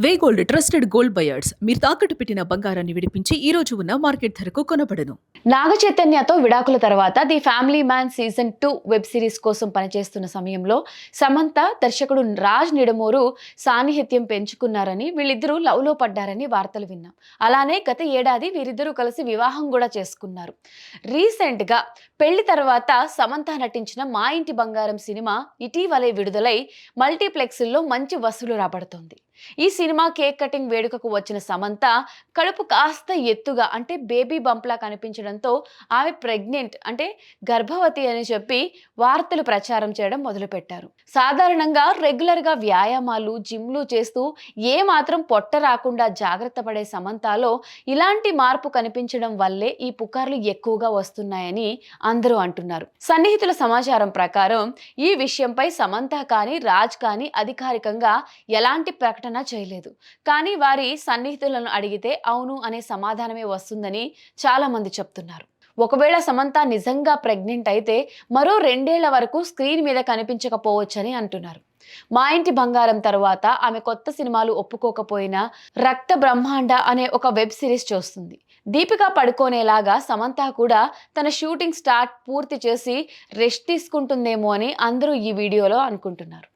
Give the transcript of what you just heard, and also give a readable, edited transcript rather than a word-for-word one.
వే gold trusted gold buyers మీరు తాకట్టు పెట్టిన బంగారాన్ని విడిపించి ఈ రోజు ఉన్న మార్కెట్ ధరకు కొనబడను. నాగ చైతన్యతో విడాకుల తర్వాత the family man season 2 web series కోసం పనిచేస్తున్న సమయంలో సమంత దర్శకుడు రాజ్ నిడమూరు సాన్నిహిత్యం పెంచుకున్నారని, వీళ్ళిద్దరూ లవ్ లో పడ్డారని వార్తలు విన్నాం. అలానే గత ఏడాది వీరిద్దరూ కలిసి వివాహం కూడా చేసుకున్నారు. రీసెంట్ గా పెళ్లి తర్వాత సమంత నటించిన మా ఇంటి బంగారం సినిమా ఇటీవలే విడుదలై మల్టీప్లెక్స్ల్లో మంచి వసూలు రాబడుతోంది. ఈ సినిమా కేక్ కటింగ్ వేడుకకు వచ్చిన సమంత కడుపు కాస్త ఎత్తుగా అంటే బేబీ బంప్లా కనిపించడంతో ఆమె ప్రెగ్నెంట్ అంటే గర్భవతి అని చెప్పి వార్తలు ప్రచారం చేయడం మొదలుపెట్టారు. సాధారణంగా రెగ్యులర్గా వ్యాయామాలు జిమ్లు చేస్తూ ఏ మాత్రం పొట్ట రాకుండా జాగ్రత్త పడే సమంతలో ఇలాంటి మార్పు కనిపించడం వల్లే ఈ పుకార్లు ఎక్కువగా వస్తున్నాయని అందరూ అంటున్నారు. సన్నిహితుల సమాచారం ప్రకారం ఈ విషయంపై సమంత కానీ రాజ్ కానీ అధికారికంగా ఎలాంటి ప్రకటన చేయలేదు. కానీ వారి సన్నిహితులను అడిగితే అవును అనే సమాధానమే వస్తుందని చాలా మంది చెప్తున్నారు. ఒకవేళ సమంత నిజంగా ప్రెగ్నెంట్ అయితే మరో 2 ఏళ్ల వరకు స్క్రీన్ మీద కనిపించకపోవచ్చని అంటున్నారు. మా ఇంటి బంగారం తర్వాత ఆమె కొత్త సినిమాలు ఒప్పుకోకపోయినా రక్త బ్రహ్మాండ అనే ఒక వెబ్ సిరీస్ చూస్తుంది. దీపిక పడుకోనేలాగా సమంత కూడా తన షూటింగ్ స్టార్ట్ పూర్తి చేసి రెస్ట్ తీసుకుంటుందేమో అని అందరూ ఈ వీడియోలో అనుకుంటున్నారు.